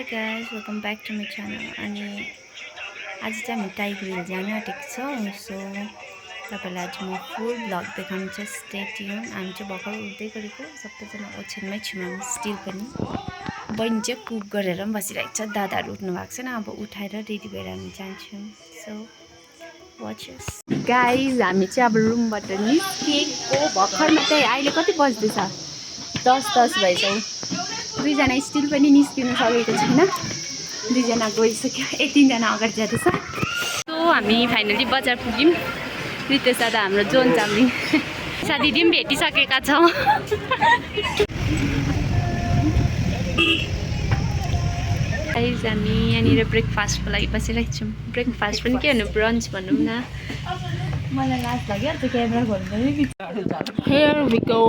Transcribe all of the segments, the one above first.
Hi guys, welcome back to my channel. अनि आज चाहिँ हामी टाइगर हिल जान आँटेको छौँ। सो तपाईलाई आज म फुल भ्लग देखाउँछु। Stay tune. हामी चाहिँ भर्खर उठ्दै गरेको, सबैजना ओछ्यानमै छौँ हामी स्टिल पनि। बहिनी चाहिँ कुक गरेर पनि बसिरहेको छ, दादाहरू उठ्नु भएको छैन, अब उठाएर रेडी भएर हामी जान्छौँ। सो वाच अस गाइज। हामी चाहिँ अब रुमबाट निस्केको भर्खर मात्रै। अहिले कति बज्दैछ? 10 भएछ। दुईजना स्टिल पनि निस्किनु सकेको छैन, दुईजना गइसक्यो, 3जना अगाडि जाँदैछ। सो हामी फाइनली बजार पुग्यौँ। रितेश दादा हाम्रो जोन चाम्लिङ साथीदी पनि भेटिसकेका छौँ। हामी यहाँनिर ब्रेकफास्टको लागि बसिरहेको छौँ। ब्रेकफास्ट पनि के भन्नु, ब्रन्च भनौँ न। मलाई लाज लाग्यो त्यो क्यामेरा खोल्नु। Here we go.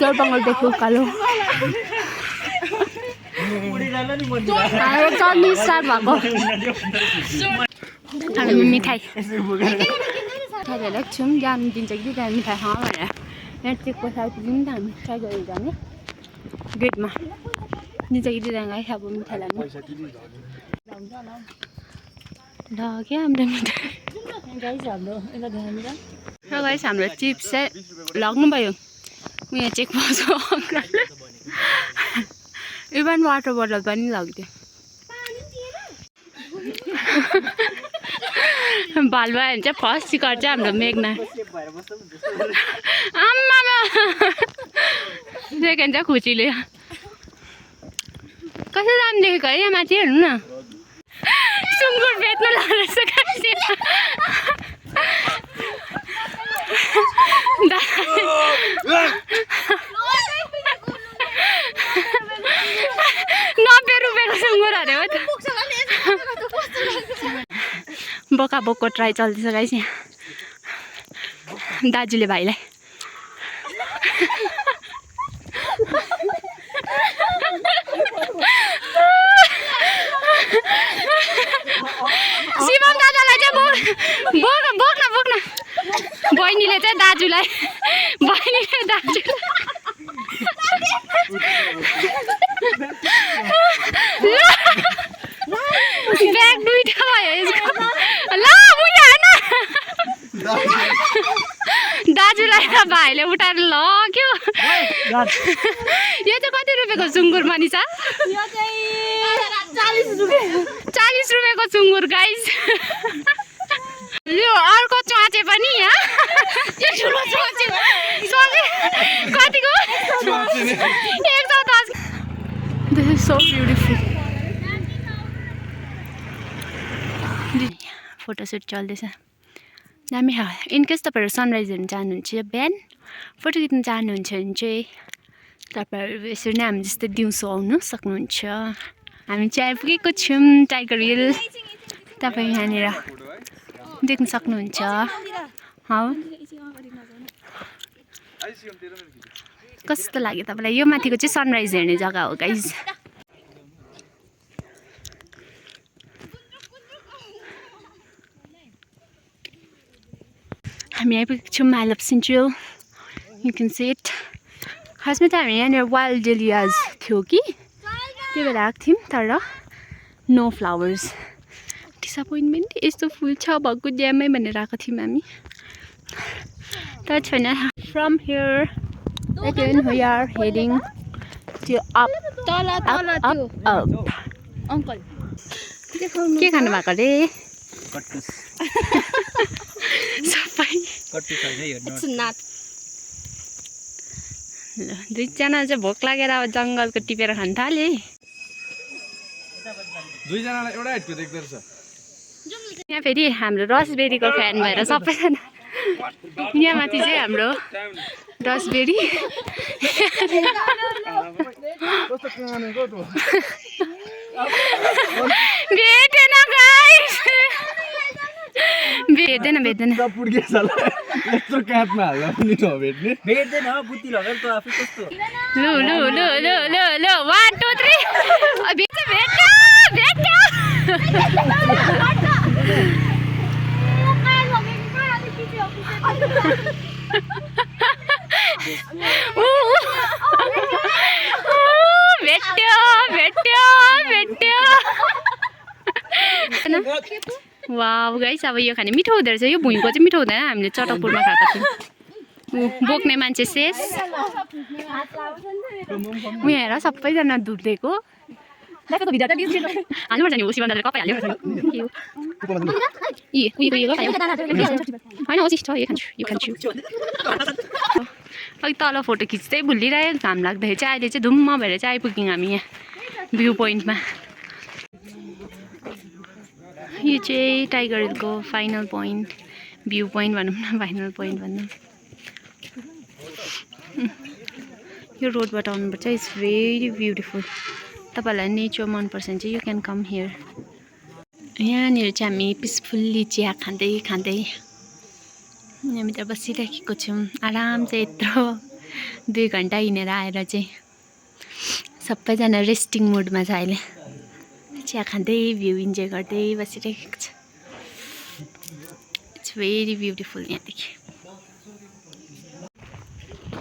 जलपाङ्गलदेखि उकालो चल्नु स्टार्ट भएको। हामी मिठाई ल्याएको छौँ। जानु दिन्छ कि त्यहाँ मिठाई खाउँ भनेर। यहाँ चेकको साइड पुग्यौँ नि त हामी। ट्राई गरेर जाने गेटमा दिन्छ कि दिँदैन गाइस। अब मिठाई लानु ल क्या हाम्रो मिठाई। र गाइस हाम्रो चिप्स चाहिँ लग्नुभयो। यहाँ चेक पाउँछ इभन वाटर बोतल पनि लगिदियो। बाल भयो भने चाहिँ फर्स्ट सिकर चाहिँ हाम्रो मेघना। आम्मामा सेकेन्ड चाहिँ खुसीले। कसरी दाम देखेको है यहाँ माथि हेर्नु न। सुँगुर बेच्नु लाग्दैछ गाइस। सुँगुर अरे हो त। बोका बोकको ट्राई चल्दैछ गाइस यहाँ। दाजुले भाइलाई शिवम दादालाई चाहिँ बोक्न बहिनीले चाहिँ दाजुलाई, बहिनीले दाजुलाई ब्याग दुईटा भयो यसको। ल उयो हेर्न दाजुलाई त भाइले उठाएर लग्यो। यो चाहिँ कति रुपियाँको सुँगुर मनिषा? 40 रुपियाँको सुँगुर गाइस। यो अर्को च्वाचे पनि यहाँ कतिको? 110। This is so beautiful. Photoshoot चल्दैछ दामी। इनकेस तपाईँहरू सनराइज हेर्नु चाहनुहुन्छ, बिहान फोटो खिच्नु चाहनुहुन्छ भने चाहिँ तपाईँहरू यसरी नै हामी जस्तै दिउँसो आउनु सक्नुहुन्छ। हामी चाहिँ आइपुगेको छौँ टाइगर हिल। तपाईँ यहाँनिर देख्न सक्नुहुन्छ। कस्तो लाग्यो तपाईँलाई? यो माथिको चाहिँ सनराइज हेर्ने जग्गा हो गाइज। हामी आइपुगेको छौँ mile of central. You can see it. खासमा त हामी यहाँनिर वाइल्ड डेलियाज थियो कि त्यो बेला आएको थियौँ, तर नो फ्लावर्स। डिसपोइन्टमेन्ट। यस्तो फुल छ भएको ड्याममै भनेर आएको थियौँ हामी, तर छैन। From here again we are heading to up. Uncle के खानु भएको रे? सबै दुईजना चाहिँ भोक लागेर अब जङ्गलको टिपेर खान थाले। दुईजनालाई एउटा हाइटको देख्दो रहेछ। यहाँ फेरि हाम्रो रसबेरीको फ्यान भएर सबैजना। यहाँ माथि चाहिँ हाम्रो रसबेरी। भेटेन गाइस, भेट्दैन यत्रो काठमा हाल्दा पनि नभेट्ने। भेट्दैन बुद्धि लगेर त आफै कस्तो। लु 1 2 3 भेट्यो। भेट्यो खाना वाउ गाइस अब यो खाने मिठो हुँदो रहेछ यो भुइँको चाहिँ मिठो हुँदैन हामीले चटकपुरमा खाएको थियौँ बोक्ने मान्छे शेष उ हेर सबैजना धुर्देको हाल्नुपर्छ नि उसी भन्दा कपाइ हाल्यो होइन होस् छ यो खान्छु अघि तल फोटो खिच्दै भुलिरहेको घाम लाग्दाखेरि चाहिँ अहिले चाहिँ धुम्म भएर चाहिँ आइपुग्यौँ हामी यहाँ भ्यू पोइन्टमा यो चाहिँ टाइगर हिलको फाइनल पोइन्ट भ्यू पोइन्ट भनौँ न फाइनल पोइन्ट भनौँ यो रोडबाट आउनुपर्छ इट्स भेरी ब्युटिफुल तपाईँहरूलाई नेचर मनपर्छ भने चाहिँ यु क्यान कम हियर यहाँनिर चाहिँ हामी पिसफुल्ली चिया खाँदै खाँदै यहाँभित्र बसिराखेको छौँ आराम चाहिँ यत्रो 2 घन्टा हिँडेर आएर चाहिँ सबैजना रेस्टिङ मुडमा छ अहिले चिया खाँदै भ्यू इन्जोय गर्दै बसिरहेको छ इट्स भेरी ब्युटिफुल यहाँदेखि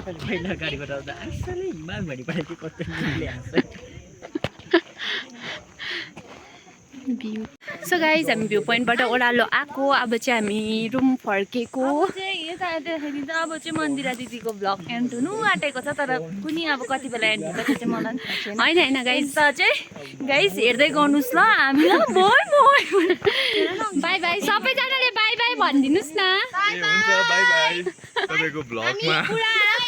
पहिला गाडीबाट आउँदा आइसले हिमाल भनिपरेको कस्तो हाँस्छ भ्यू सो गाइज हामी भ्यू पोइन्टबाट ओह्रालो आएको अब चाहिँ हामी रुम फर्केको अब चाहिँ मन्दिरा दिदीको भ्लग एन्ड हुनु आँटेको छ तर कुनै अब कति बेला एन्ड हुन्छ त्यो चाहिँ मलाई थाहा छैन होइन गाइज त चाहिँ गाइस हेर्दै गर्नुहोस् ल हामी ल बाई बाई बाई सबैजनाले बाई बाई भनिदिनुहोस् न हुन्छ बाई बाई तपाईको ब्लगमा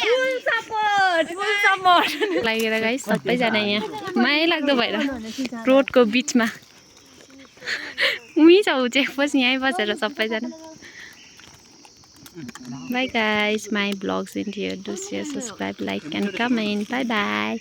फुल सपोर्ट लागेर गाइज सबैजना यहाँ माया लाग्दो भएर रोडको बिचमा उही छ ऊ चाहिँ बस यहीँ बसेर सबैजना by guys my blogs in here do share subscribe like and comment by by